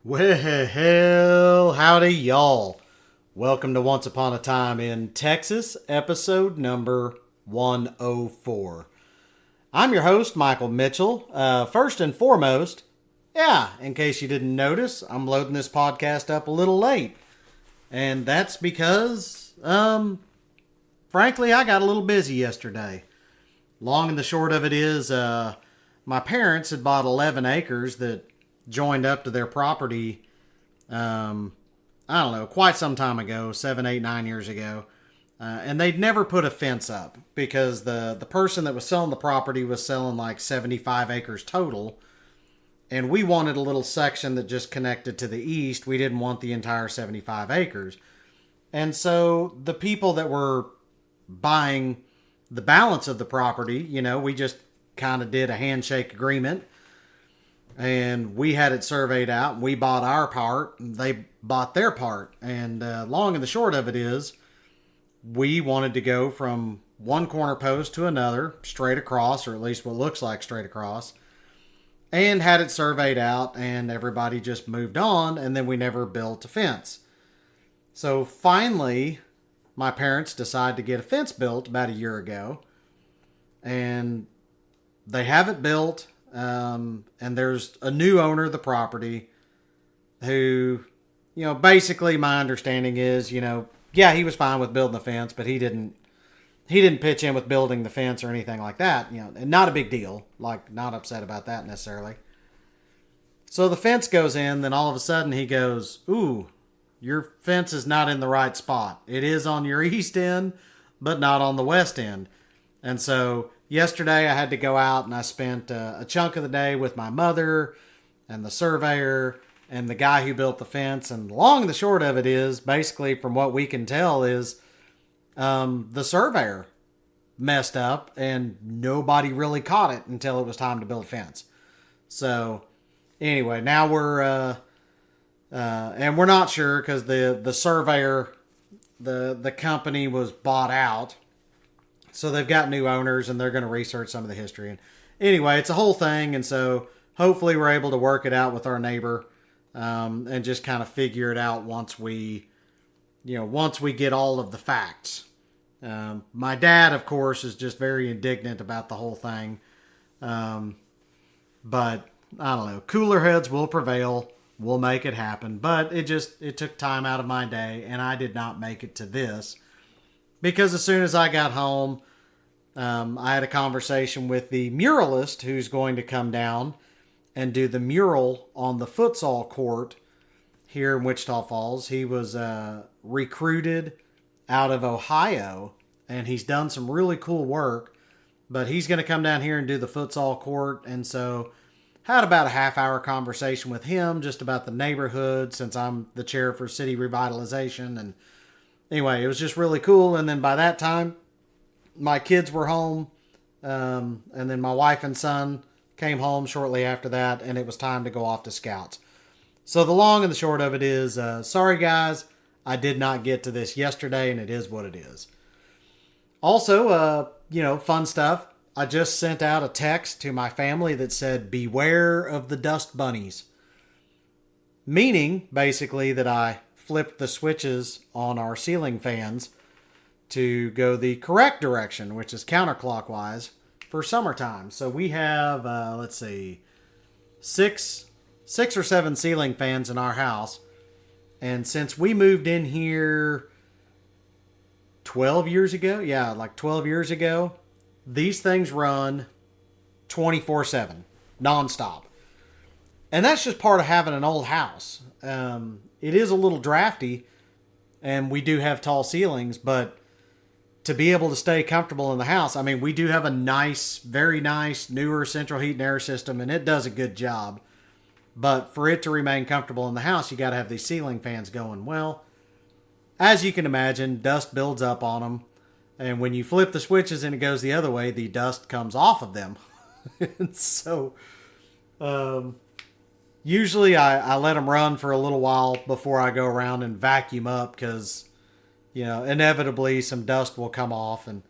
Well, howdy, y'all. Welcome to Once Upon a Time in Texas, episode number 104. I'm your host, Michael Mitchell. First and foremost, in case you didn't notice, I'm loading this podcast up a little late. And that's because, frankly, I got a little busy yesterday. Long and the short of it is, my parents had bought 11 acres that joined up to their property, I don't know, quite some time ago, 7, 8, 9 years ago. And they'd never put a fence up because the person that was selling the property was selling like 75 acres total. And we wanted a little section that just connected to the east. We didn't want the entire 75 acres. And so the people that were buying the balance of the property, we just kind of did a handshake agreement and we had it surveyed out. We bought our part, and they bought their part. And long and the short of it is, we wanted to go from one corner post to another, straight across, or at least what looks like straight across, and had it surveyed out, and everybody just moved on, and then we never built a fence. So finally, my parents decided to get a fence built about a year ago, and they have it built. And there's a new owner of the property who, basically my understanding is, he was fine with building the fence, but he didn't pitch in with building the fence or anything like that, and not a big deal, like not upset about that necessarily. So the fence goes in, then all of a sudden he goes, "Ooh, your fence is not in the right spot. It is on your east end, but not on the west end." And so yesterday I had to go out and I spent a chunk of the day with my mother and the surveyor and the guy who built the fence. And long and the short of it is, basically from what we can tell, is the surveyor messed up and nobody really caught it until it was time to build a fence. So anyway, now and we're not sure because the surveyor, the company was bought out. So they've got new owners and they're going to research some of the history. And anyway, it's a whole thing. And so hopefully we're able to work it out with our neighbor, and just kind of figure it out once we get all of the facts. My dad, of course, is just very indignant about the whole thing. But I don't know, cooler heads will prevail. We'll make it happen. But it took time out of my day, and I did not make it to this. Because as soon as I got home, I had a conversation with the muralist who's going to come down and do the mural on the futsal court here in Wichita Falls. He was recruited out of Ohio, and he's done some really cool work. But he's going to come down here and do the futsal court. And so had about a half-hour conversation with him just about the neighborhood, since I'm the chair for city revitalization. And anyway, it was just really cool. And then by that time, my kids were home. And then my wife and son came home shortly after that. And it was time to go off to Scouts. So the long and the short of it is, sorry guys, I did not get to this yesterday, and it is what it is. Also, fun stuff. I just sent out a text to my family that said, "Beware of the dust bunnies." Meaning, basically, that I flipped the switches on our ceiling fans to go the correct direction, which is counterclockwise for summertime. So we have, six or seven ceiling fans in our house. And since we moved in here 12 years ago, 12 years ago, these things run 24/7, nonstop. And that's just part of having an old house. It is a little drafty, and we do have tall ceilings, but to be able to stay comfortable in the house, I mean, we do have a nice, very nice, newer central heat and air system, and it does a good job. But for it to remain comfortable in the house, you got to have these ceiling fans going. Well, as you can imagine, dust builds up on them. And when you flip the switches and it goes the other way, the dust comes off of them. And so, usually I let them run for a little while before I go around and vacuum up because, inevitably some dust will come off. And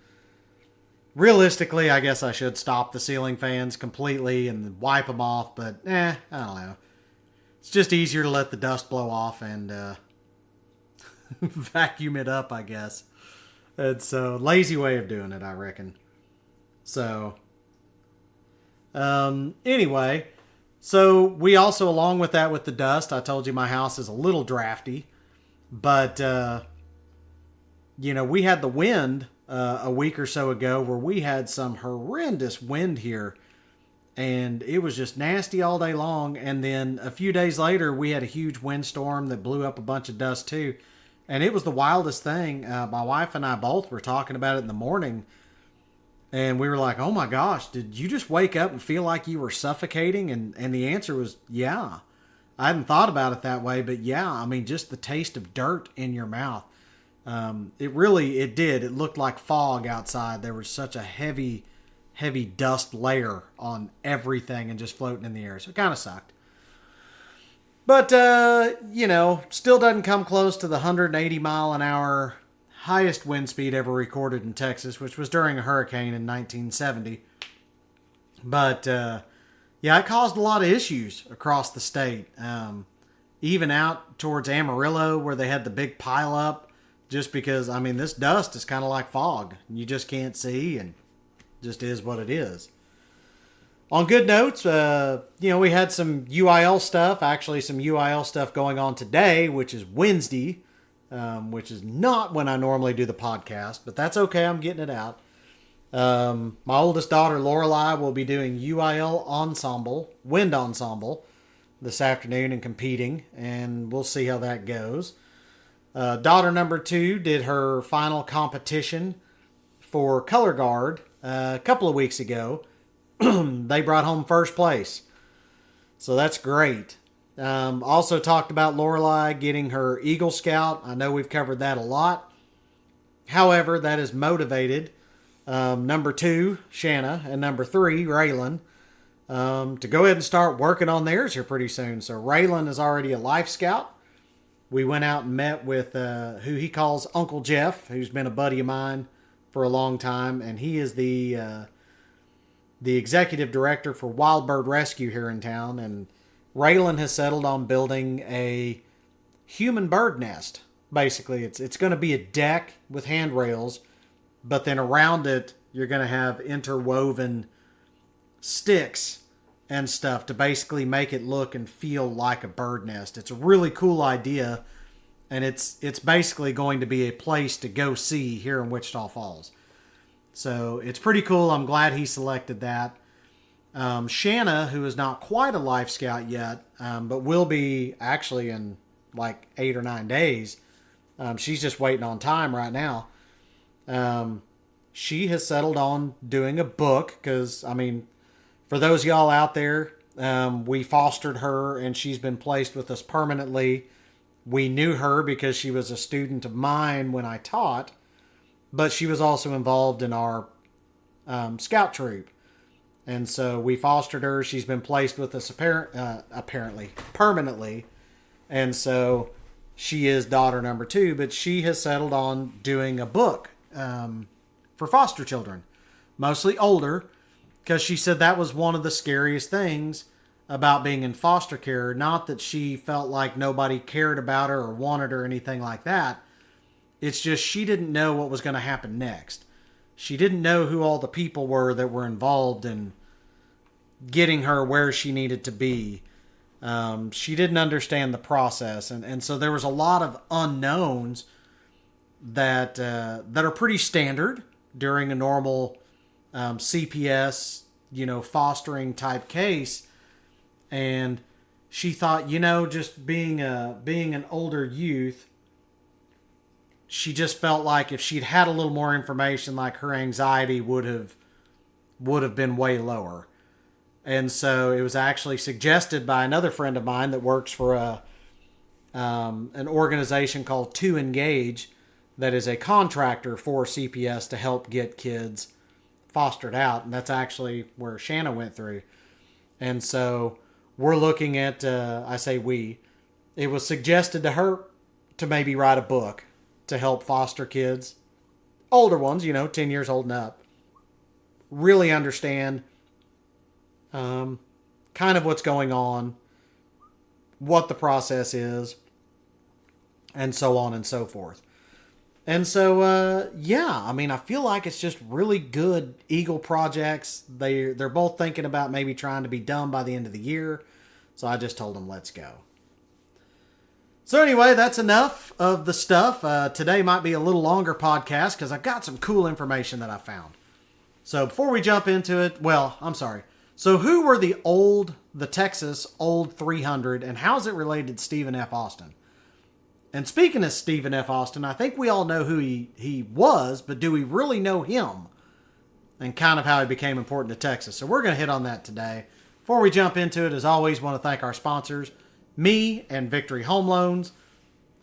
realistically, I guess I should stop the ceiling fans completely and wipe them off. But, I don't know. It's just easier to let the dust blow off and vacuum it up, I guess. It's a lazy way of doing it, I reckon. So, anyway, so we also, along with that, with the dust, I told you my house is a little drafty, but, we had the wind a week or so ago where we had some horrendous wind here, and it was just nasty all day long. And then a few days later, we had a huge windstorm that blew up a bunch of dust too. And it was the wildest thing. My wife and I both were talking about it in the morning. And we were like, oh my gosh, did you just wake up and feel like you were suffocating? And the answer was, yeah. I hadn't thought about it that way, but yeah, I mean, just the taste of dirt in your mouth. It did. It looked like fog outside. There was such a heavy dust layer on everything and just floating in the air. So it kind of sucked. But, still doesn't come close to the 180 mile an hour highest wind speed ever recorded in Texas, which was during a hurricane in 1970. But, it caused a lot of issues across the state. Even out towards Amarillo, where they had the big pile up, just because, this dust is kind of like fog. You just can't see, and just is what it is. On good notes, we had some UIL stuff, actually some UIL stuff going on today, which is Wednesday, which is not when I normally do the podcast, but that's okay. I'm getting it out. My oldest daughter, Lorelai, will be doing UIL wind ensemble this afternoon and competing, and we'll see how that goes. Daughter number 2 did her final competition for color guard a couple of weeks ago. They brought home first place. So that's great. Also talked about Lorelai getting her Eagle Scout. I know we've covered that a lot. However, that is motivated number 2, Shanna, and number 3, Raylan, to go ahead and start working on theirs here pretty soon. So Raylan is already a Life Scout. We went out and met with who he calls Uncle Jeff, who's been a buddy of mine for a long time, and he is the executive director for Wild Bird Rescue here in town. And Raylan has settled on building a human bird nest. Basically, it's going to be a deck with handrails, but then around it you're going to have interwoven sticks and stuff to basically make it look and feel like a bird nest. It's a really cool idea, and it's basically going to be a place to go see here in Wichita Falls. So it's pretty cool. I'm glad he selected that. Shanna, who is not quite a Life Scout yet, but will be actually in like 8 or 9 days. She's just waiting on time right now. She has settled on doing a book because, for those of y'all out there, we fostered her and she's been placed with us permanently. We knew her because she was a student of mine when I taught, but she was also involved in our scout troop. And so we fostered her. She's been placed with us apparently permanently. And so she is daughter number 2, but she has settled on doing a book for foster children, mostly older, because she said that was one of the scariest things about being in foster care. Not that she felt like nobody cared about her or wanted her or anything like that. It's just she didn't know what was going to happen next. She didn't know who all the people were that were involved in getting her where she needed to be. She didn't understand the process. And so there was a lot of unknowns that are pretty standard during a normal CPS, fostering type case. And she thought, just being an older youth, she just felt like if she'd had a little more information, like her anxiety would have been way lower. And so it was actually suggested by another friend of mine that works for an organization called To Engage, that is a contractor for CPS to help get kids fostered out. And that's actually where Shanna went through. And so we're looking at, I say we, it was suggested to her to maybe write a book to help foster kids, older ones, 10 years old and up, really understand kind of what's going on, what the process is, and so on and so forth. And so, yeah, I mean, I feel like it's just really good Eagle projects. They're both thinking about maybe trying to be done by the end of the year. So I just told them, let's go. So anyway, that's enough of the stuff. Today might be a little longer podcast because I've got some cool information that I found. So before we jump into it, well, I'm sorry. So who were the Texas Old 300, and how is it related to Stephen F. Austin? And speaking of Stephen F. Austin, I think we all know who he was, but do we really know him? And kind of how he became important to Texas. So we're going to hit on that today. Before we jump into it, as always, want to thank our sponsors, me and Victory Home Loans.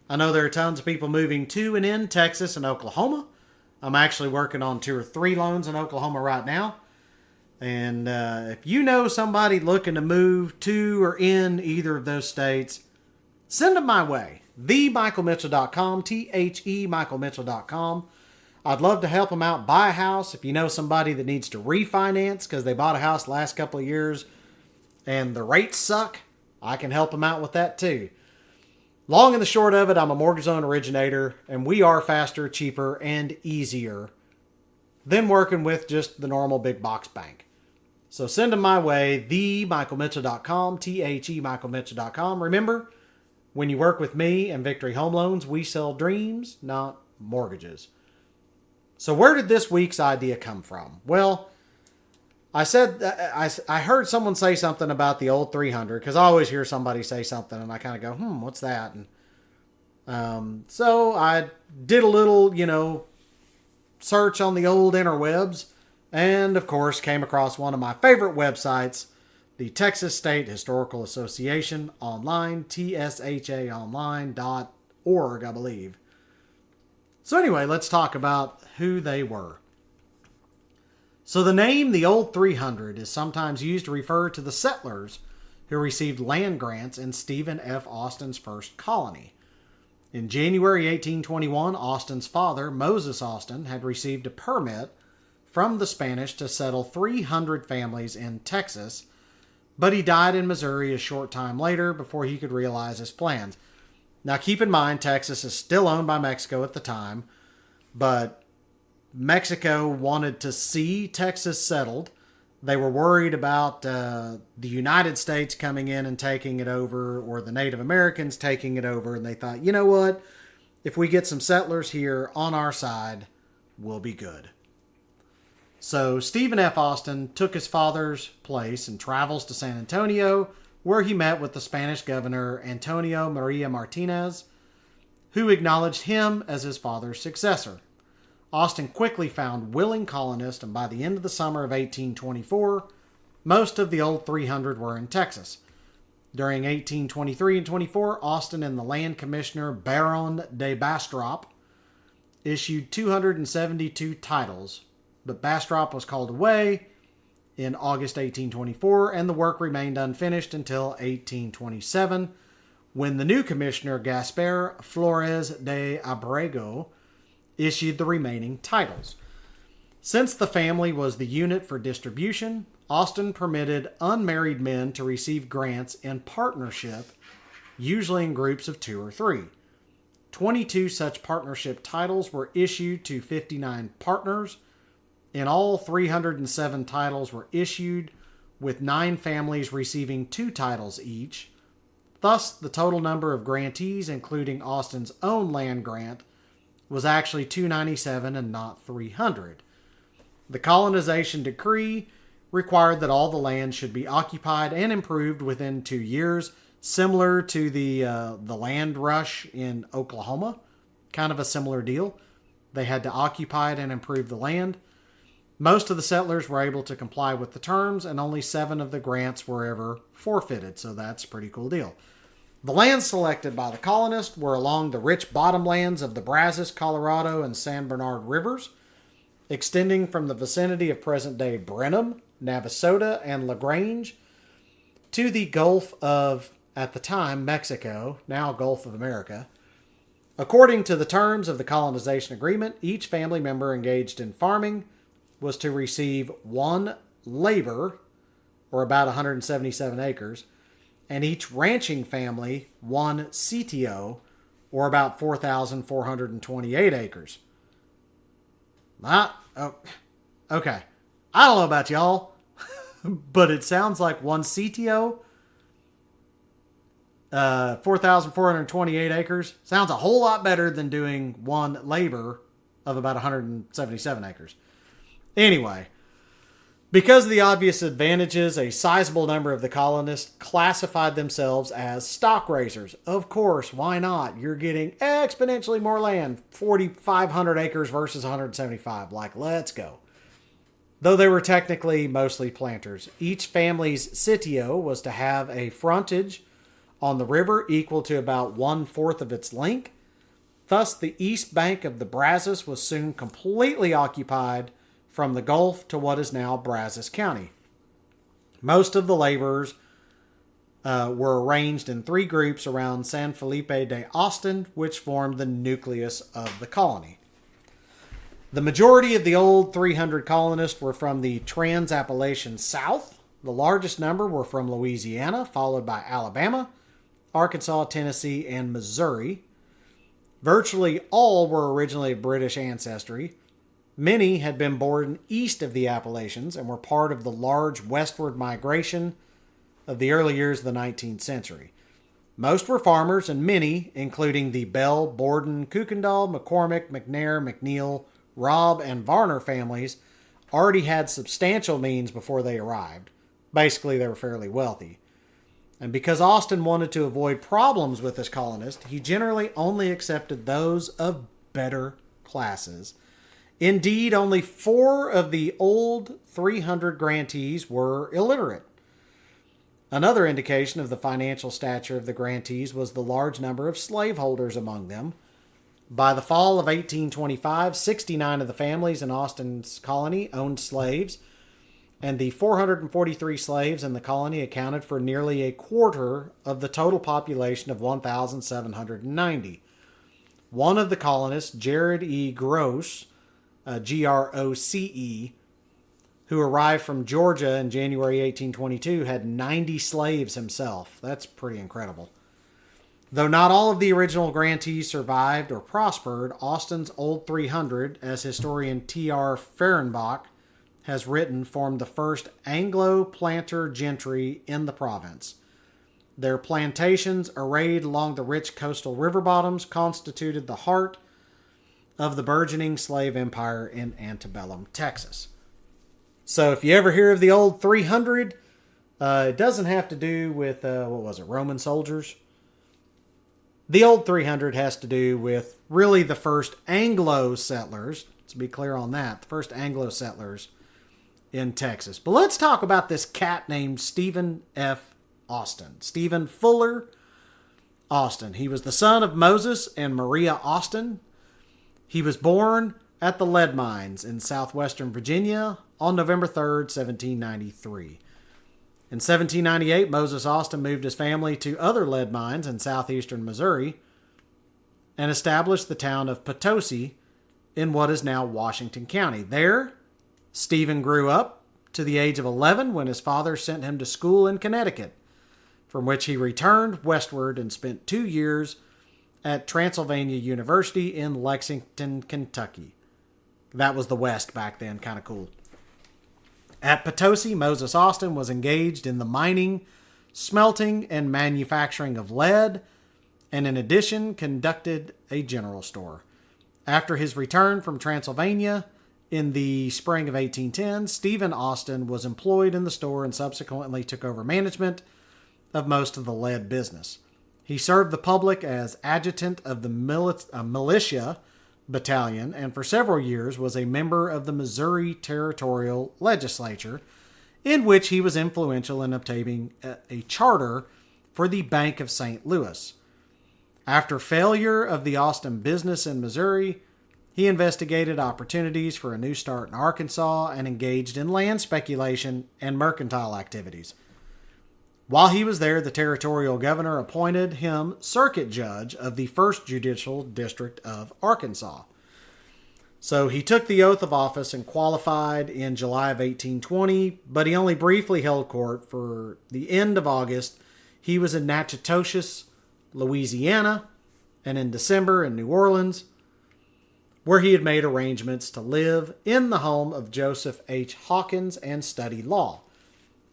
I know there are tons of people moving to and in Texas and Oklahoma. I'm actually working on 2 or 3 loans in Oklahoma right now. And if you know somebody looking to move to or in either of those states, send them my way. TheMichaelMitchell.com, TheMichaelMitchell.com. I'd love to help them out buy a house. If you know somebody that needs to refinance because they bought a house the last couple of years and the rates suck, I can help them out with that too. Long and the short of it, I'm a mortgage loan originator, and we are faster, cheaper, and easier than working with just the normal big box bank. So send them my way, TheMichaelMitchell.com, TheMichaelMitchell.com. Remember, when you work with me and Victory Home Loans, we sell dreams, not mortgages. So where did this week's idea come from? Well, I heard someone say something about the old 300, because I always hear somebody say something and I kind of go, what's that? And so I did a little, search on the old interwebs, and of course came across one of my favorite websites, the Texas State Historical Association online, tshaonline.org, I believe. So anyway, let's talk about who they were. So the name the Old 300 is sometimes used to refer to the settlers who received land grants in Stephen F. Austin's first colony. In January 1821, Austin's father, Moses Austin, had received a permit from the Spanish to settle 300 families in Texas, but he died in Missouri a short time later before he could realize his plans. Now keep in mind, Texas is still owned by Mexico at the time, but Mexico wanted to see Texas settled. They were worried about the United States coming in and taking it over, or the Native Americans taking it over, and they thought, you know what? If we get some settlers here on our side, we'll be good. So Stephen F. Austin took his father's place and travels to San Antonio, where he met with the Spanish governor Antonio Maria Martinez, who acknowledged him as his father's successor. Austin quickly found willing colonists, and by the end of the summer of 1824, most of the old 300 were in Texas. During 1823 and 24, Austin and the land commissioner Baron de Bastrop issued 272 titles, but Bastrop was called away in August 1824, and the work remained unfinished until 1827, when the new commissioner Gaspar Flores de Abrego issued the remaining titles. Since the family was the unit for distribution, Austin permitted unmarried men to receive grants in partnership, usually in groups of 2 or 3. 22 such partnership titles were issued to 59 partners. In all, 307 titles were issued, with 9 families receiving 2 titles each. Thus, the total number of grantees, including Austin's own land grant, was actually 297 and not 300. The colonization decree required that all the land should be occupied and improved within 2 years, similar to the land rush in Oklahoma. Kind of a similar deal. They had to occupy it and improve the land. Most of the settlers were able to comply with the terms, and only 7 of the grants were ever forfeited, so that's a pretty cool deal. The lands selected by the colonists were along the rich bottomlands of the Brazos, Colorado, and San Bernard rivers, extending from the vicinity of present-day Brenham, Navasota, and LaGrange to the Gulf of, at the time, Mexico, now Gulf of America. According to the terms of the colonization agreement, each family member engaged in farming was to receive 1 labor, or about 177 acres, and each ranching family 1 CTO, or about 4,428 acres. Okay. I don't know about y'all, but it sounds like 1 CTO, 4,428 acres, sounds a whole lot better than doing 1 labor of about 177 acres. Anyway, because of the obvious advantages, a sizable number of the colonists classified themselves as stock raisers. Of course, why not? You're getting exponentially more land, 4,500 acres versus 175. Like, let's go. Though they were technically mostly planters, each family's sitio was to have a frontage on the river equal to about 1/4 of its length. Thus, the east bank of the Brazos was soon completely occupied from the Gulf to what is now Brazos County. Most of the laborers were arranged in 3 groups around San Felipe de Austin, which formed the nucleus of the colony. The majority of the old 300 colonists were from the Trans-Appalachian South. The largest number were from Louisiana, followed by Alabama, Arkansas, Tennessee, and Missouri. Virtually all were originally of British ancestry. Many had been born east of the Appalachians and were part of the large westward migration of the early years of the 19th century. Most were farmers, and many, including the Bell, Borden, Kuykendall, McCormick, McNair, McNeil, Robb, and Varner families, already had substantial means before they arrived. Basically, they were fairly wealthy. And because Austin wanted to avoid problems with his colonists, he generally only accepted those of better classes. Indeed, only 4 of the old 300 grantees were illiterate. Another indication of the financial stature of the grantees was the large number of slaveholders among them. By the fall of 1825, 69 of the families in Austin's colony owned slaves, and the 443 slaves in the colony accounted for nearly a quarter of the total population of 1,790. One of the colonists, Jared E. Groce, Groce, who arrived from Georgia in January 1822, had 90 slaves himself. That's pretty incredible. Though not all of the original grantees survived or prospered, Austin's Old 300, as historian T.R. Fehrenbach has written, formed the first Anglo-planter gentry in the province. Their plantations, arrayed along the rich coastal river bottoms, constituted the heart of the burgeoning slave empire in antebellum Texas. So if you ever hear of the Old 300, it doesn't have to do with, Roman soldiers? The Old 300 has to do with really the first Anglo settlers, to be clear on that, the first Anglo settlers in Texas. But let's talk about this cat named Stephen F. Austin. Stephen Fuller Austin. He was the son of Moses and Maria Austin. He was born at the lead mines in southwestern Virginia on November 3rd, 1793. In 1798, Moses Austin moved his family to other lead mines in southeastern Missouri and established the town of Potosi in what is now Washington County. There, Stephen grew up to the age of 11 when his father sent him to school in Connecticut, from which he returned westward and spent 2 years at Transylvania University in Lexington, Kentucky. That was the West back then, kind of cool. At Potosi, Moses Austin was engaged in the mining, smelting, and manufacturing of lead, and in addition conducted a general store. After his return from Transylvania in the spring of 1810, Stephen Austin was employed in the store and subsequently took over management of most of the lead business. He served the public as adjutant of the militia battalion, and for several years was a member of the Missouri Territorial Legislature, in which he was influential in obtaining a charter for the Bank of St. Louis. After failure of the Austin business in Missouri, he investigated opportunities for a new start in Arkansas and engaged in land speculation and mercantile activities. While he was there, the territorial governor appointed him circuit judge of the 1st Judicial District of Arkansas. So he took the oath of office and qualified in July of 1820, but he only briefly held court. For the end of August, he was in Natchitoches, Louisiana, and in December in New Orleans, where he had made arrangements to live in the home of Joseph H. Hawkins and study law.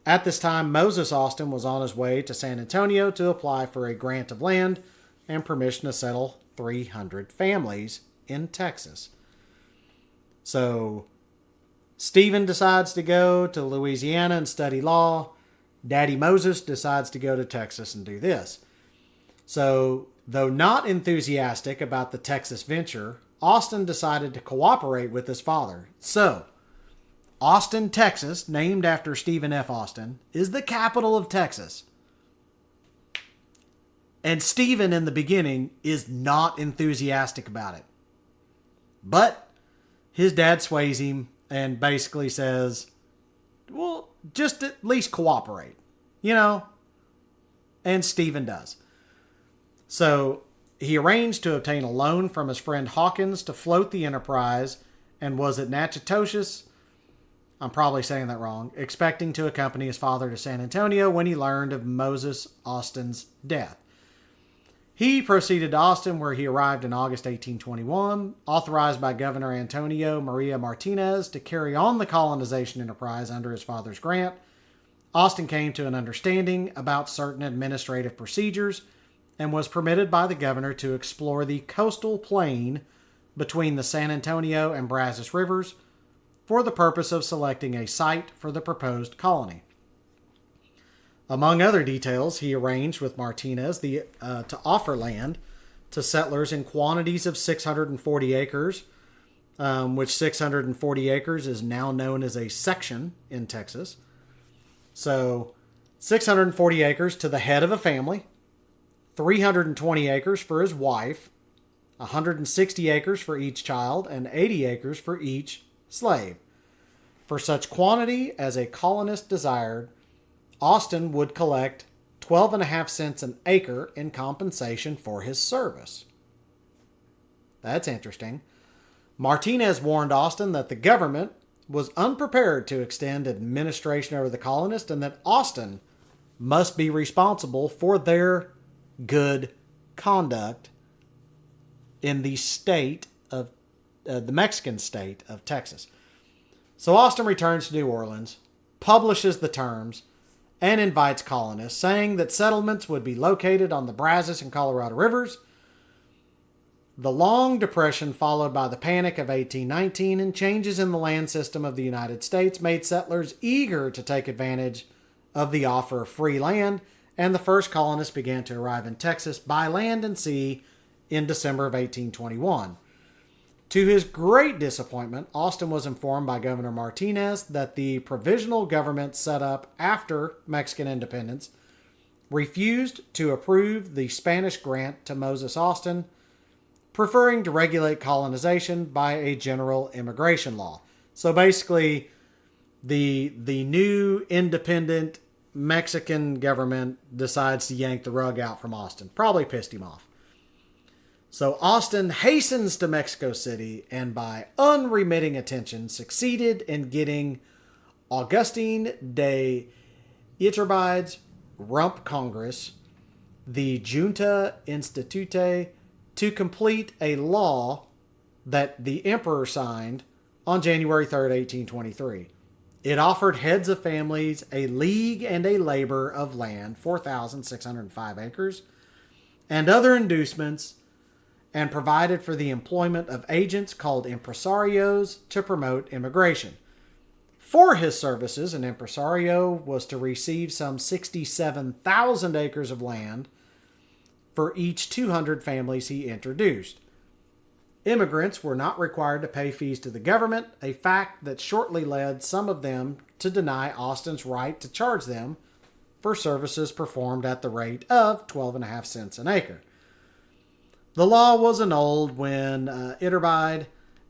At this time, Moses Austin was on his way to San Antonio to apply for a grant of land and permission to settle 300 families in Texas. So, Stephen decides to go to Louisiana and study law. Daddy Moses decides to go to Texas and do this. So, though not enthusiastic about the Texas venture, Austin decided to cooperate with his father. So, Austin, Texas, named after Stephen F. Austin, is the capital of Texas. And Stephen, in the beginning, is not enthusiastic about it. But his dad sways him and basically says, well, just at least cooperate, And Stephen does. So he arranged to obtain a loan from his friend Hawkins to float the enterprise and was at Natchitoches, I'm probably saying that wrong, expecting to accompany his father to San Antonio when he learned of Moses Austin's death. He proceeded to Austin, where he arrived in August 1821, authorized by Governor Antonio Maria Martinez to carry on the colonization enterprise under his father's grant. Austin came to an understanding about certain administrative procedures and was permitted by the governor to explore the coastal plain between the San Antonio and Brazos rivers for the purpose of selecting a site for the proposed colony. Among other details, he arranged with Martinez to offer land to settlers in quantities of 640 acres, which 640 acres is now known as a section in Texas. So 640 acres to the head of a family, 320 acres for his wife, 160 acres for each child, and 80 acres for each slave. For such quantity as a colonist desired, Austin would collect 12.5 cents an acre in compensation for his service. That's interesting. Martinez warned Austin that the government was unprepared to extend administration over the colonists and that Austin must be responsible for their good conduct in the state of the Mexican state of Texas. So Austin returns to New Orleans, publishes the terms, and invites colonists, saying that settlements would be located on the Brazos and Colorado rivers. The Long Depression, followed by the Panic of 1819 and changes in the land system of the United States, made settlers eager to take advantage of the offer of free land, and the first colonists began to arrive in Texas by land and sea in December of 1821. To his great disappointment, Austin was informed by Governor Martinez that the provisional government set up after Mexican independence refused to approve the Spanish grant to Moses Austin, preferring to regulate colonization by a general immigration law. So basically, the new independent Mexican government decides to yank the rug out from Austin. Probably pissed him off. So Austin hastens to Mexico City and by unremitting attention succeeded in getting Augustin de Iturbide's Rump Congress, the Junta Institute, to complete a law that the emperor signed on January 3rd, 1823. It offered heads of families a league and a labor of land, 4,605 acres, and other inducements, and provided for the employment of agents called impresarios to promote immigration. For his services, an impresario was to receive some 67,000 acres of land for each 200 families he introduced. Immigrants were not required to pay fees to the government, a fact that shortly led some of them to deny Austin's right to charge them for services performed at the rate of 12.5 cents an acre. The law was annulled when Iturbide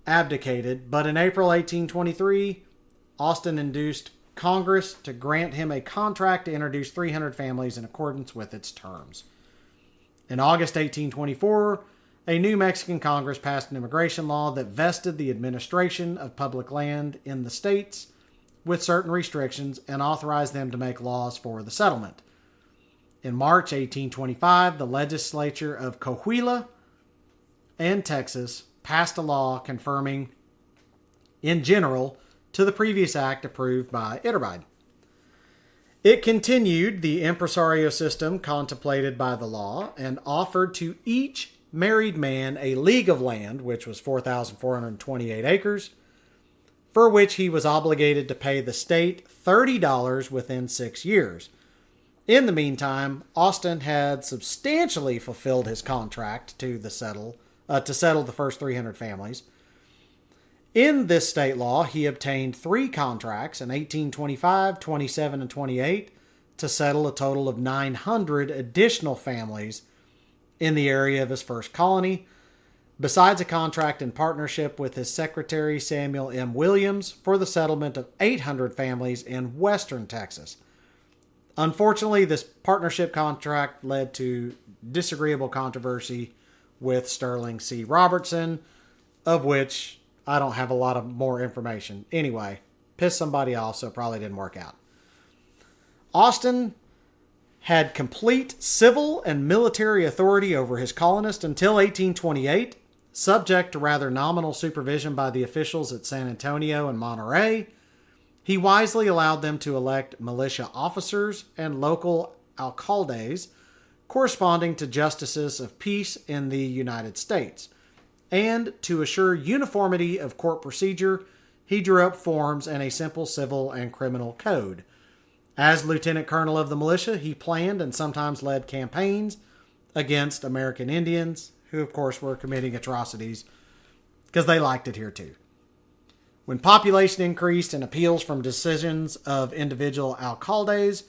abdicated, but in April 1823, Austin induced Congress to grant him a contract to introduce 300 families in accordance with its terms. In August 1824, a new Mexican Congress passed an immigration law that vested the administration of public land in the states with certain restrictions and authorized them to make laws for the settlement. In March 1825, the legislature of Coahuila and Texas passed a law confirming, in general, to the previous act approved by Iturbide. It continued the impresario system contemplated by the law and offered to each married man a league of land, which was 4,428 acres, for which he was obligated to pay the state $30 within 6 years. In the meantime, Austin had substantially fulfilled his contract to settle the first 300 families. In this state law, he obtained 3 contracts in 1825, 27, and 28 to settle a total of 900 additional families in the area of his first colony, besides a contract in partnership with his secretary Samuel M. Williams for the settlement of 800 families in western Texas. Unfortunately, this partnership contract led to disagreeable controversy with Sterling C. Robertson, of which I don't have a lot of more information. Anyway, pissed somebody off, so it probably didn't work out. Austin had complete civil and military authority over his colonists until 1828, subject to rather nominal supervision by the officials at San Antonio and Monterey. He wisely allowed them to elect militia officers and local alcaldes corresponding to justices of peace in the United States. And to assure uniformity of court procedure, he drew up forms and a simple civil and criminal code. As lieutenant colonel of the militia, he planned and sometimes led campaigns against American Indians, who of course were committing atrocities because they liked it here too. When population increased and appeals from decisions of individual alcaldes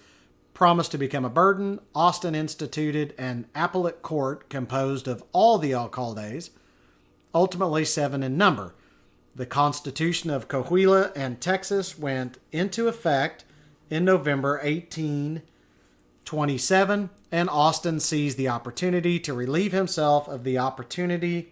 promised to become a burden, Austin instituted an appellate court composed of all the alcaldes, ultimately 7 in number. The Constitution of Coahuila and Texas went into effect in November 1827, and Austin seized the opportunity to relieve himself of the opportunity.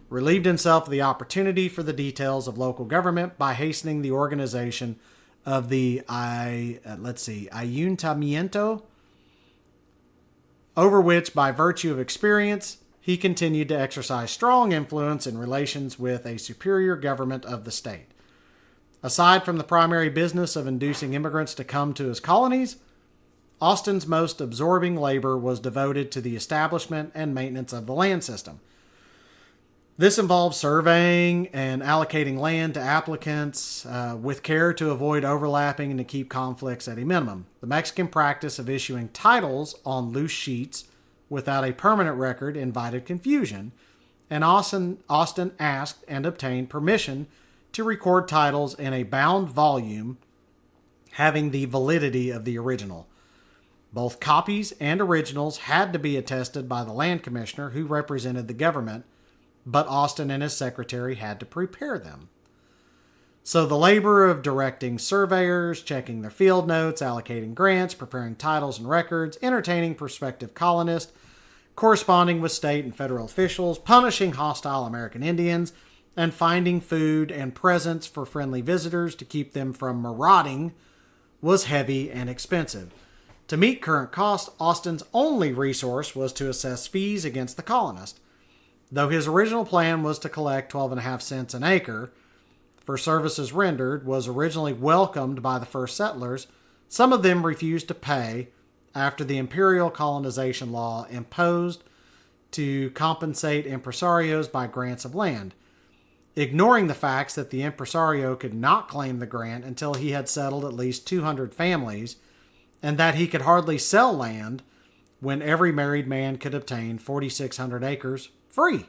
Relieved himself of the opportunity for the details of local government by hastening the organization of the Ayuntamiento, over which, by virtue of experience, he continued to exercise strong influence in relations with a superior government of the state. Aside from the primary business of inducing immigrants to come to his colonies, Austin's most absorbing labor was devoted to the establishment and maintenance of the land system. This involved surveying and allocating land to applicants with care to avoid overlapping and to keep conflicts at a minimum. The Mexican practice of issuing titles on loose sheets without a permanent record invited confusion, and Austin asked and obtained permission to record titles in a bound volume having the validity of the original. Both copies and originals had to be attested by the land commissioner who represented the government, but Austin and his secretary had to prepare them. So the labor of directing surveyors, checking their field notes, allocating grants, preparing titles and records, entertaining prospective colonists, corresponding with state and federal officials, punishing hostile American Indians, and finding food and presents for friendly visitors to keep them from marauding was heavy and expensive. To meet current costs, Austin's only resource was to assess fees against the colonist. Though his original plan was to collect 12.5 cents an acre for services rendered was originally welcomed by the first settlers, some of them refused to pay after the imperial colonization law imposed to compensate impresarios by grants of land, ignoring the facts that the impresario could not claim the grant until he had settled at least 200 families, and that he could hardly sell land when every married man could obtain 4,600 acres free.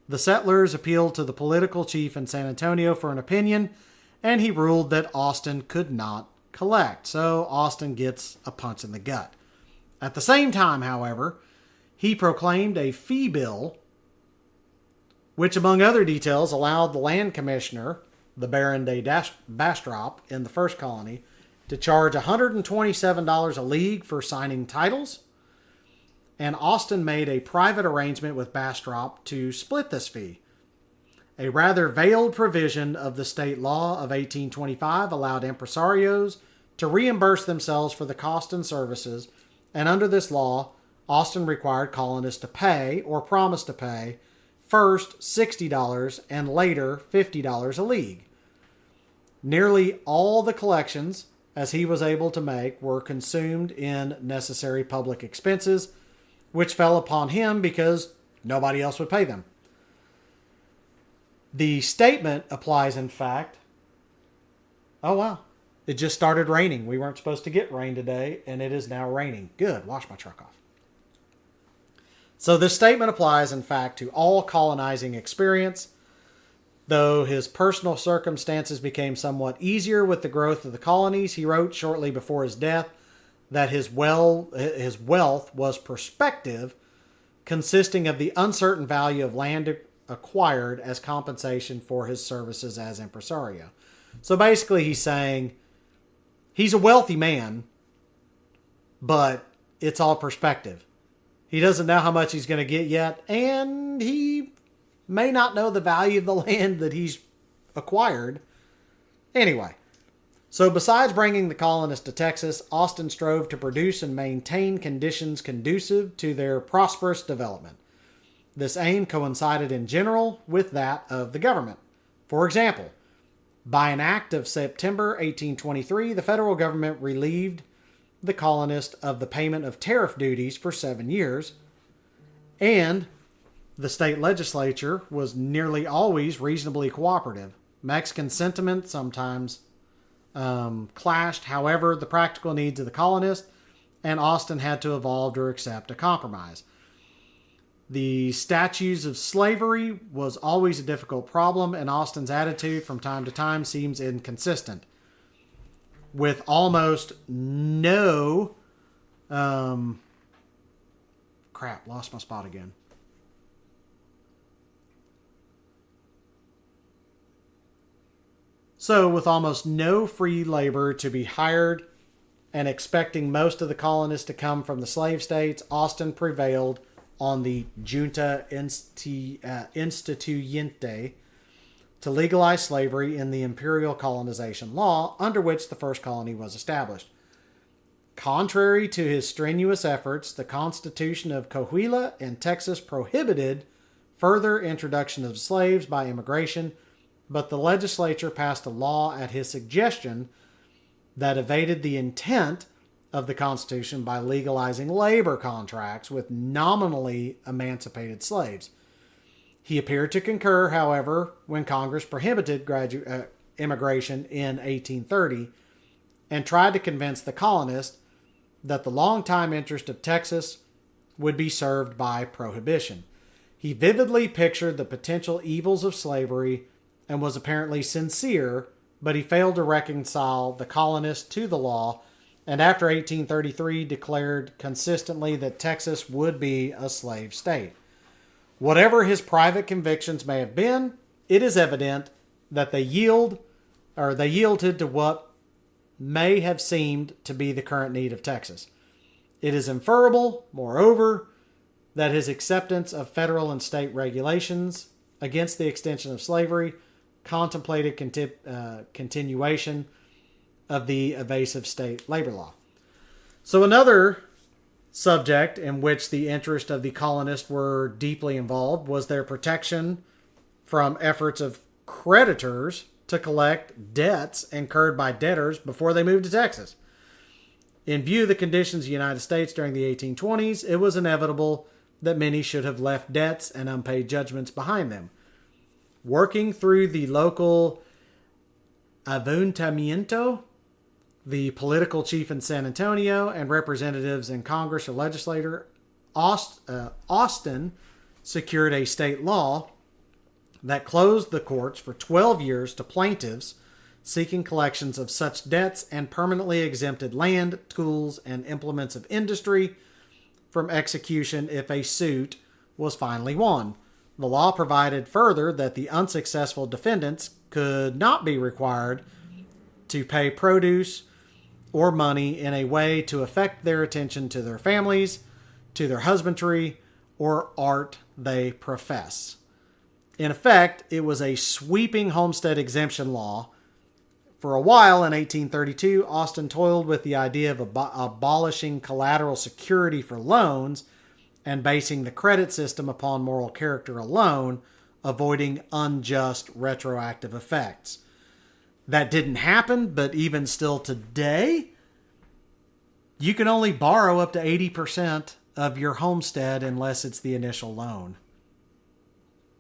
The settlers appealed to the political chief in San Antonio for an opinion, and he ruled that Austin could not collect. So Austin gets a punch in the gut. At the same time, however, he proclaimed a fee bill, which, among other details, allowed the land commissioner, the Baron de Bastrop in the first colony, to charge $127 a league for signing titles, and Austin made a private arrangement with Bastrop to split this fee. A rather veiled provision of the state law of 1825 allowed impresarios to reimburse themselves for the cost and services, and under this law, Austin required colonists to pay, or promise to pay, first $60 and later $50 a league. Nearly all the collections, as he was able to make, were consumed in necessary public expenses, which fell upon him because nobody else would pay them. The statement applies, in fact. Oh, wow. It just started raining. We weren't supposed to get rain today, and it is now raining. Good. Wash my truck off. So this statement applies, in fact, to all colonizing experience. Though his personal circumstances became somewhat easier with the growth of the colonies, he wrote shortly before his death that his wealth was prospective, consisting of the uncertain value of land acquired as compensation for his services as impresario. So basically he's saying he's a wealthy man, but it's all perspective. He doesn't know how much he's going to get yet, and he may not know the value of the land that he's acquired. Anyway, so besides bringing the colonists to Texas, Austin strove to produce and maintain conditions conducive to their prosperous development. This aim coincided in general with that of the government. For example, by an act of September 1823, the federal government relieved the colonists of the payment of tariff duties for 7 years, and the state legislature was nearly always reasonably cooperative. Mexican sentiment sometimes clashed, however, the practical needs of the colonists, and Austin had to evolve or accept a compromise. The statutes of slavery was always a difficult problem, and Austin's attitude from time to time seems inconsistent. With almost no... lost my spot again. So, with almost no free labor to be hired and expecting most of the colonists to come from the slave states, Austin prevailed on the Junta Instituyente to legalize slavery in the imperial colonization law under which the first colony was established. Contrary to his strenuous efforts, the Constitution of Coahuila in Texas prohibited further introduction of slaves by immigration, but the legislature passed a law at his suggestion that evaded the intent of the Constitution by legalizing labor contracts with nominally emancipated slaves. He appeared to concur, however, when Congress prohibited immigration in 1830 and tried to convince the colonists that the longtime interest of Texas would be served by prohibition. He vividly pictured the potential evils of slavery and was apparently sincere, but he failed to reconcile the colonists to the law, and after 1833 declared consistently that Texas would be a slave state. Whatever his private convictions may have been, it is evident that they yielded to what may have seemed to be the current need of Texas. It is inferable, moreover, that his acceptance of federal and state regulations against the extension of slavery contemplated continuation of the evasive state labor law. So another subject in which the interest of the colonists were deeply involved was their protection from efforts of creditors to collect debts incurred by debtors before they moved to Texas. In view of the conditions of the United States during the 1820s, it was inevitable that many should have left debts and unpaid judgments behind them. Working through the local ayuntamiento, the political chief in San Antonio, and representatives in Congress or legislature, Austin secured a state law that closed the courts for 12 years to plaintiffs seeking collections of such debts and permanently exempted land, tools, and implements of industry from execution if a suit was finally won. The law provided further that the unsuccessful defendants could not be required to pay produce or money in a way to affect their attention to their families, to their husbandry, or art they profess. In effect, it was a sweeping homestead exemption law. For a while in 1832, Austin toiled with the idea of abolishing collateral security for loans and basing the credit system upon moral character alone, avoiding unjust retroactive effects. That didn't happen, but even still today, you can only borrow up to 80% of your homestead unless it's the initial loan.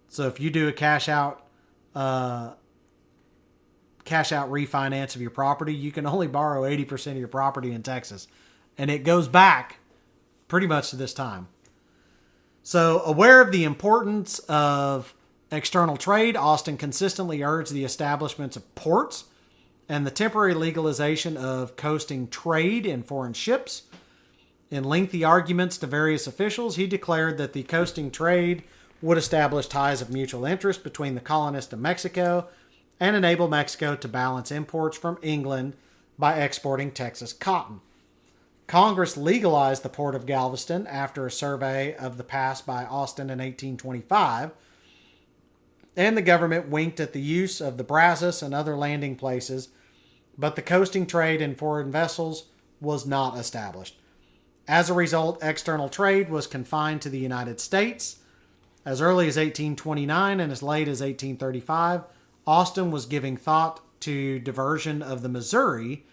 So if you do a cash out refinance of your property, you can only borrow 80% of your property in Texas. And it goes back pretty much to this time. So, aware of the importance of external trade, Austin consistently urged the establishment of ports and the temporary legalization of coasting trade in foreign ships. In lengthy arguments to various officials, he declared that the coasting trade would establish ties of mutual interest between the colonists and Mexico and enable Mexico to balance imports from England by exporting Texas cotton. Congress legalized the port of Galveston after a survey of the pass by Austin in 1825, and the government winked at the use of the Brazos and other landing places, but the coasting trade in foreign vessels was not established. As a result, external trade was confined to the United States. As early as 1829 and as late as 1835, Austin was giving thought to diversion of the Missouri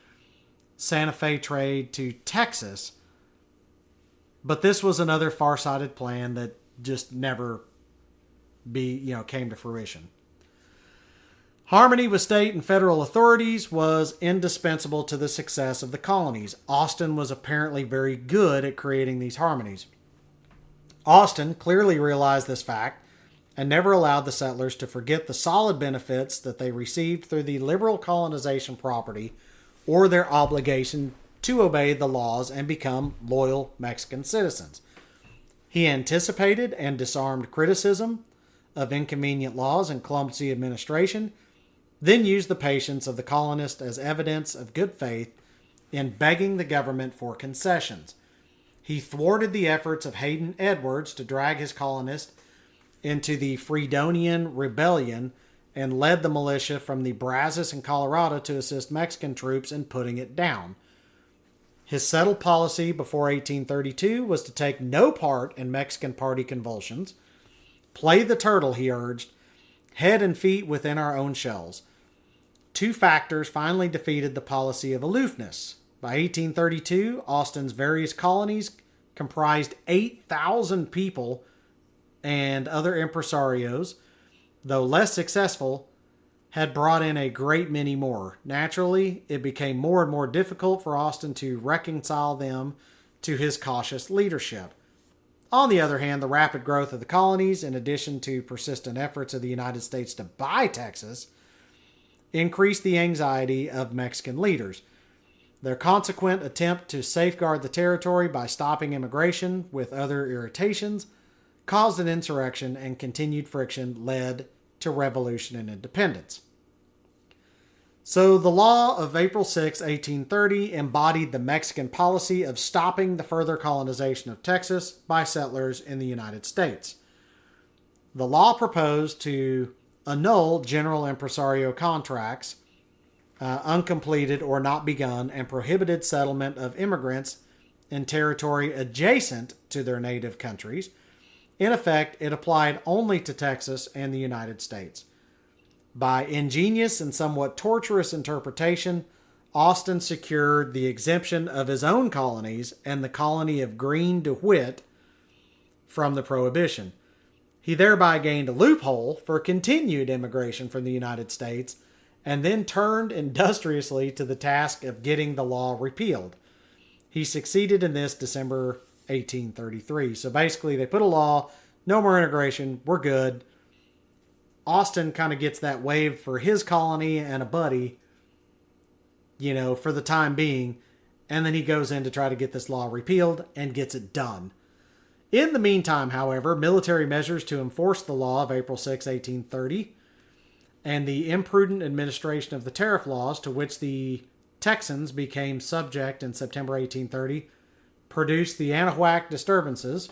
Santa Fe trade to Texas, but this was another far-sighted plan that just never came to fruition. Harmony with state and federal authorities was indispensable to the success of the colonies. Austin was apparently very good at creating these harmonies. Austin clearly realized this fact and never allowed the settlers to forget the solid benefits that they received through the liberal colonization property or their obligation to obey the laws and become loyal Mexican citizens. He anticipated and disarmed criticism of inconvenient laws and clumsy administration, then used the patience of the colonists as evidence of good faith in begging the government for concessions. He thwarted the efforts of Hayden Edwards to drag his colonists into the Fredonian Rebellion and led the militia from the Brazos in Colorado to assist Mexican troops in putting it down. His settled policy before 1832 was to take no part in Mexican party convulsions. Play the turtle, he urged, head and feet within our own shells. Two factors finally defeated the policy of aloofness. By 1832, Austin's various colonies comprised 8,000 people, and other impresarios, though less successful, had brought in a great many more. Naturally, it became more and more difficult for Austin to reconcile them to his cautious leadership. On the other hand, the rapid growth of the colonies, in addition to persistent efforts of the United States to buy Texas, increased the anxiety of Mexican leaders. Their consequent attempt to safeguard the territory by stopping immigration with other irritations caused an insurrection, and continued friction led to revolution and independence. So the law of April 6, 1830 embodied the Mexican policy of stopping the further colonization of Texas by settlers in the United States. The law proposed to annul general impresario contracts, uncompleted or not begun, and prohibited settlement of immigrants in territory adjacent to their native countries. In effect, it applied only to Texas and the United States. By ingenious and somewhat tortuous interpretation, Austin secured the exemption of his own colonies and the colony of Green DeWitt from the prohibition. He thereby gained a loophole for continued immigration from the United States, and then turned industriously to the task of getting the law repealed. He succeeded in this December 1833. So basically, they put a law, no more integration, we're good. Austin kind of gets that waived for his colony and a buddy, for the time being. And then he goes in to try to get this law repealed and gets it done. In the meantime, however, military measures to enforce the law of April 6, 1830, and the imprudent administration of the tariff laws to which the Texans became subject in September 1830 produced the Anahuac disturbances.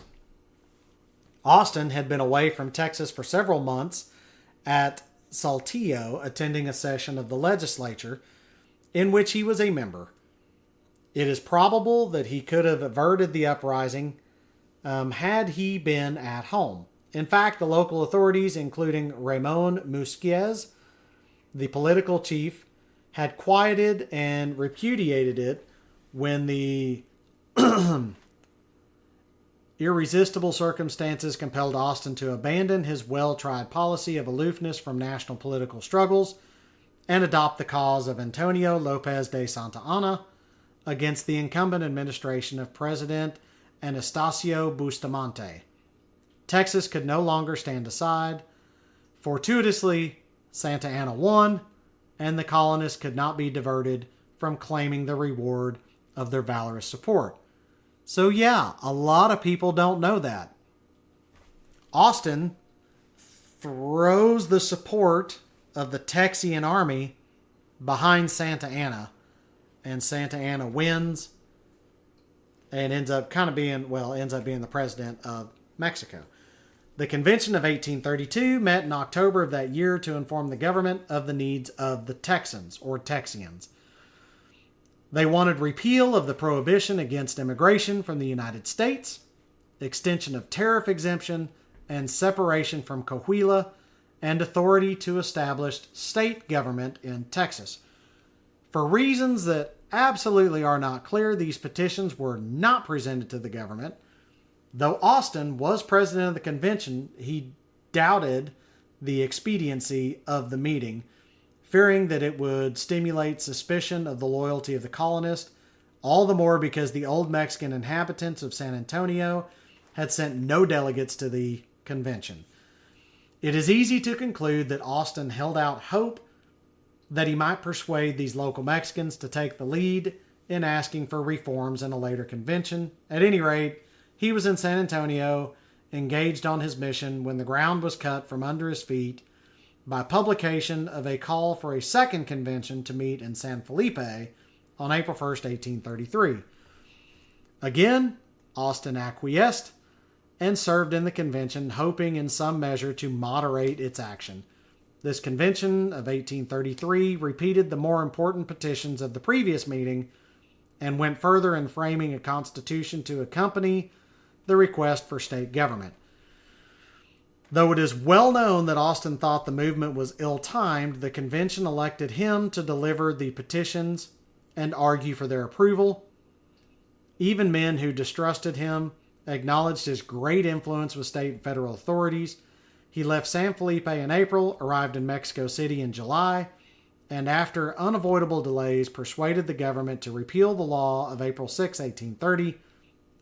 Austin had been away from Texas for several months at Saltillo attending a session of the legislature in which he was a member. It is probable that he could have averted the uprising had he been at home. In fact, the local authorities, including Ramon Musquiez, the political chief, had quieted and repudiated it when the irresistible circumstances compelled Austin to abandon his well-tried policy of aloofness from national political struggles and adopt the cause of Antonio Lopez de Santa Anna against the incumbent administration of President Anastasio Bustamante. Texas could no longer stand aside. Fortuitously, Santa Anna won, and the colonists could not be diverted from claiming the reward of their valorous support. So yeah, a lot of people don't know that. Austin throws the support of the Texian army behind Santa Anna, and Santa Anna wins and ends up being the president of Mexico. The Convention of 1832 met in October of that year to inform the government of the needs of the Texans, or Texians. They wanted repeal of the prohibition against immigration from the United States, extension of tariff exemption, and separation from Coahuila, and authority to establish state government in Texas. For reasons that absolutely are not clear, these petitions were not presented to the government. Though Austin was president of the convention, he doubted the expediency of the meeting, fearing that it would stimulate suspicion of the loyalty of the colonists, all the more because the old Mexican inhabitants of San Antonio had sent no delegates to the convention. It is easy to conclude that Austin held out hope that he might persuade these local Mexicans to take the lead in asking for reforms in a later convention. At any rate, he was in San Antonio, engaged on his mission, when the ground was cut from under his feet by publication of a call for a second convention to meet in San Felipe on April 1st, 1833. Again, Austin acquiesced and served in the convention, hoping in some measure to moderate its action. This convention of 1833 repeated the more important petitions of the previous meeting and went further in framing a constitution to accompany the request for state government. Though it is well known that Austin thought the movement was ill-timed, the convention elected him to deliver the petitions and argue for their approval. Even men who distrusted him acknowledged his great influence with state and federal authorities. He left San Felipe in April, arrived in Mexico City in July, and after unavoidable delays persuaded the government to repeal the law of April 6, 1830,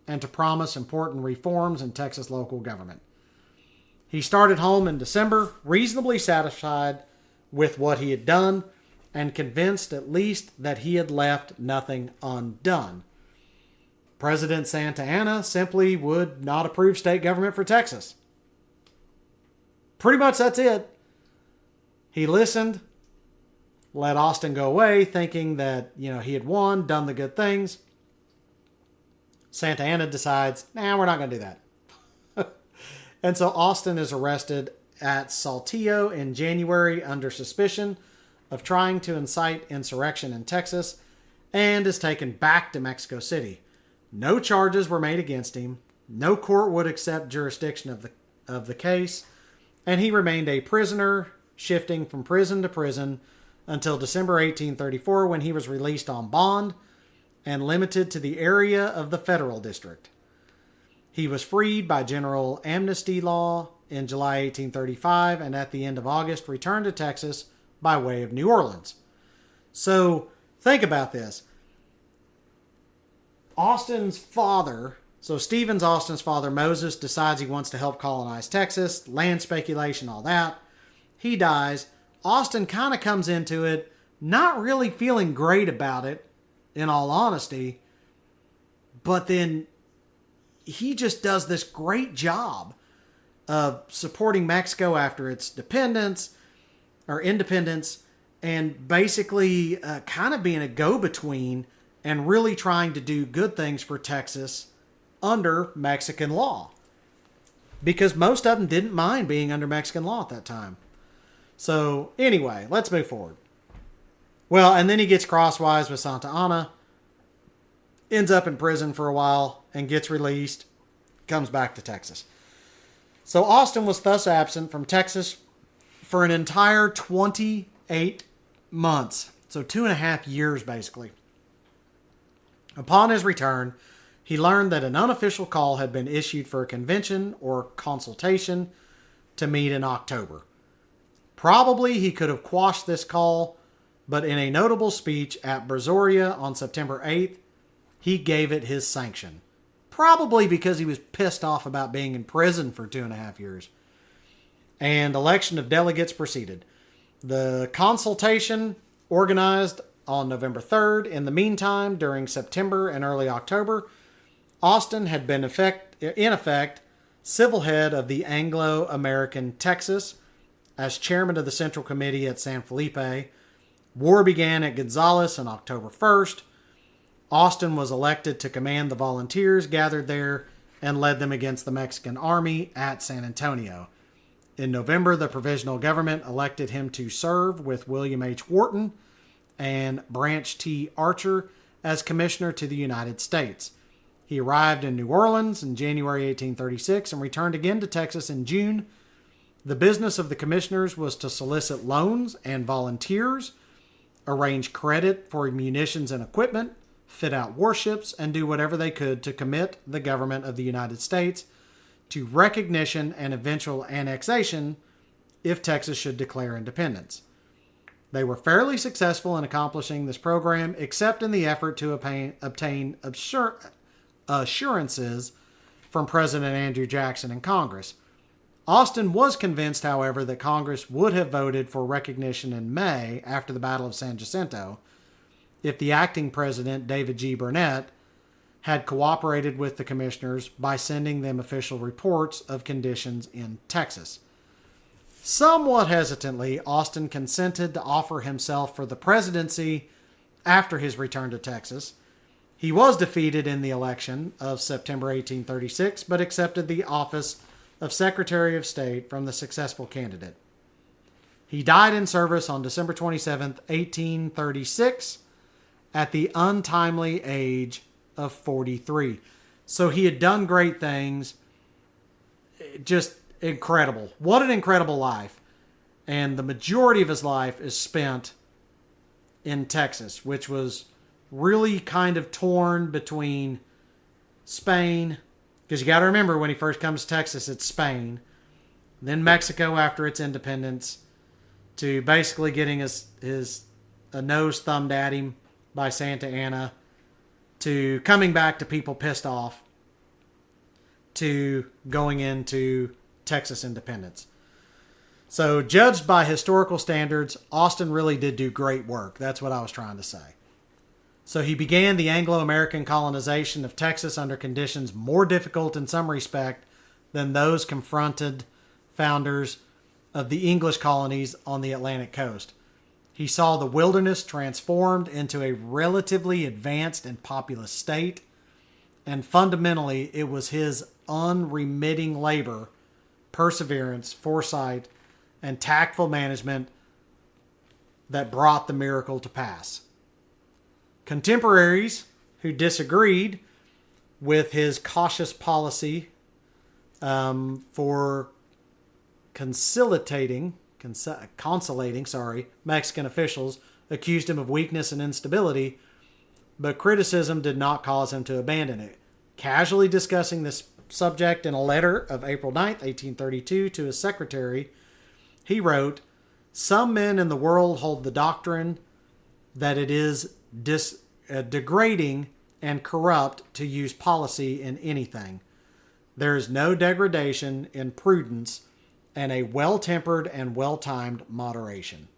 and to promise important reforms in Texas local government. He started home in December, reasonably satisfied with what he had done, and convinced at least that he had left nothing undone. President Santa Anna simply would not approve state government for Texas. Pretty much that's it. He listened, let Austin go away, thinking that, he had won, done the good things. Santa Anna decides, we're not going to do that. And so Austin is arrested at Saltillo in January under suspicion of trying to incite insurrection in Texas and is taken back to Mexico City. No charges were made against him. No court would accept jurisdiction of the case, and he remained a prisoner, shifting from prison to prison until December 1834, when he was released on bond and limited to the area of the federal district. He was freed by general amnesty law in July 1835, and at the end of August returned to Texas by way of New Orleans. So think about this. Austin's father, Stephen Austin's father, Moses, decides he wants to help colonize Texas, land speculation, all that. He dies. Austin kind of comes into it not really feeling great about it, in all honesty, but then he just does this great job of supporting Mexico after its independence, and basically kind of being a go-between and really trying to do good things for Texas under Mexican law. Because most of them didn't mind being under Mexican law at that time. So anyway, let's move forward. Well, and then he gets crosswise with Santa Anna, ends up in prison for a while, and gets released, comes back to Texas. So Austin was thus absent from Texas for an entire 28 months. So 2.5 years, basically. Upon his return, he learned that an unofficial call had been issued for a convention or consultation to meet in October. Probably he could have quashed this call, but in a notable speech at Brazoria on September 8th, he gave it his sanction. Probably because he was pissed off about being in prison for 2.5 years. And election of delegates proceeded. The consultation organized on November 3rd. In the meantime, during September and early October, Austin had been in effect civil head of the Anglo-American Texas as chairman of the Central Committee at San Felipe. War began at Gonzales on October 1st. Austin was elected to command the volunteers gathered there and led them against the Mexican army at San Antonio. In November, the provisional government elected him to serve with William H. Wharton and Branch T. Archer as commissioner to the United States. He arrived in New Orleans in January 1836 and returned again to Texas in June. The business of the commissioners was to solicit loans and volunteers, arrange credit for munitions and equipment, fit out warships, and do whatever they could to commit the government of the United States to recognition and eventual annexation if Texas should declare independence. They were fairly successful in accomplishing this program, except in the effort to obtain assurances from President Andrew Jackson and Congress. Austin was convinced, however, that Congress would have voted for recognition in May after the Battle of San Jacinto if the acting president, David G. Burnett, had cooperated with the commissioners by sending them official reports of conditions in Texas. Somewhat hesitantly, Austin consented to offer himself for the presidency after his return to Texas. He was defeated in the election of September 1836, but accepted the office of Secretary of State from the successful candidate. He died in service on December 27, 1836, at the untimely age of 43. So he had done great things. Just incredible. What an incredible life. And the majority of his life is spent in Texas, which was really kind of torn between Spain, because you got to remember when he first comes to Texas, it's Spain, then Mexico after its independence, to basically getting his nose thumbed at him by Santa Anna, to coming back to people pissed off, to going into Texas independence. So judged by historical standards, Austin really did do great work. That's what I was trying to say. So he began the Anglo-American colonization of Texas under conditions more difficult in some respect than those confronted founders of the English colonies on the Atlantic coast. He saw the wilderness transformed into a relatively advanced and populous state, and fundamentally it was his unremitting labor, perseverance, foresight, and tactful management that brought the miracle to pass. Contemporaries who disagreed with his cautious policy for consolating Mexican officials accused him of weakness and instability, but criticism did not cause him to abandon it. Casually discussing this subject in a letter of April 9th, 1832 to his secretary, he wrote, "Some men in the world hold the doctrine that it is degrading and corrupt to use policy in anything. There is no degradation in prudence and a well-tempered and well-timed moderation."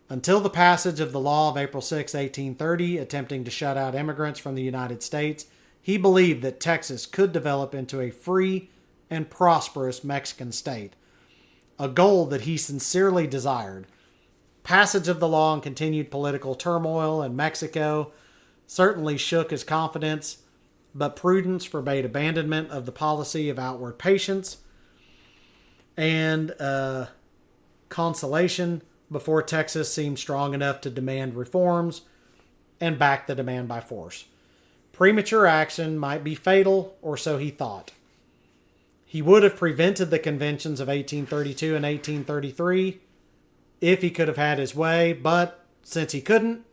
Until the passage of the law of April 6, 1830, attempting to shut out immigrants from the United States, he believed that Texas could develop into a free and prosperous Mexican state, a goal that he sincerely desired. Passage of the law and continued political turmoil in Mexico certainly shook his confidence, but prudence forbade abandonment of the policy of outward patience. And consolation before Texas seemed strong enough to demand reforms and back the demand by force. Premature action might be fatal, or so he thought. He would have prevented the conventions of 1832 and 1833 if he could have had his way, but since he couldn't,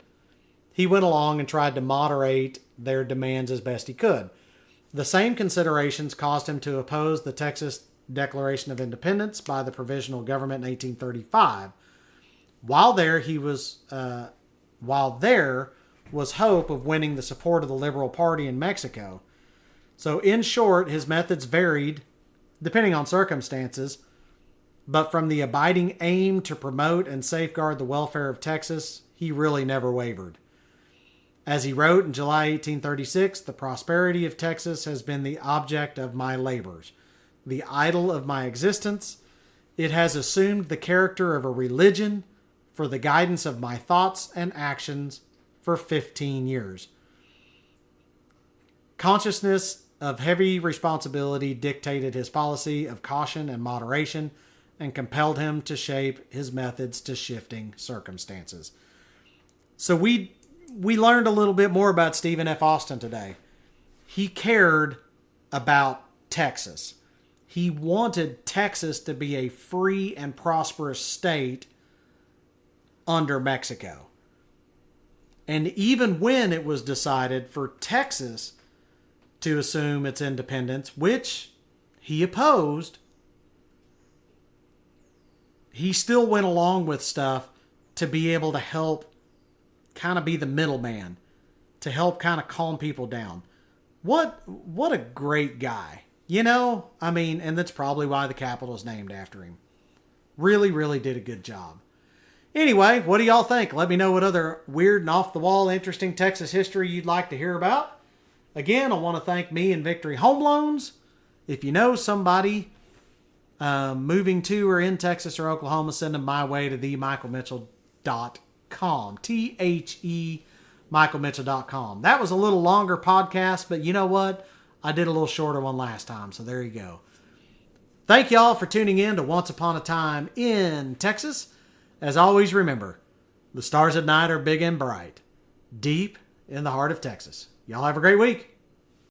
he went along and tried to moderate their demands as best he could. The same considerations caused him to oppose the Texas Declaration of Independence by the provisional government in 1835. While there was hope of winning the support of the Liberal Party in Mexico. So in short, his methods varied depending on circumstances, but from the abiding aim to promote and safeguard the welfare of Texas, he really never wavered. As he wrote in July 1836, the prosperity of Texas has been the object of my labors, the idol of my existence. It has assumed the character of a religion for the guidance of my thoughts and actions for 15 years. Consciousness of heavy responsibility dictated his policy of caution and moderation and compelled him to shape his methods to shifting circumstances. So we learned a little bit more about Stephen F. Austin today. He cared about Texas. He wanted Texas to be a free and prosperous state under Mexico. And even when it was decided for Texas to assume its independence, which he opposed, he still went along with stuff to be able to help kind of be the middleman, to help kind of calm people down. What a great guy. You know, I mean, and that's probably why the Capitol is named after him. Really, really did a good job. Anyway, what do y'all think? Let me know what other weird and off-the-wall interesting Texas history you'd like to hear about. Again, I want to thank me and Victory Home Loans. If you know somebody moving to or in Texas or Oklahoma, send them my way to themichaelmitchell.com. THE michaelmitchell.com. That was a little longer podcast, but you know what? I did a little shorter one last time, so there you go. Thank y'all for tuning in to Once Upon a Time in Texas. As always, remember, the stars at night are big and bright, deep in the heart of Texas. Y'all have a great week.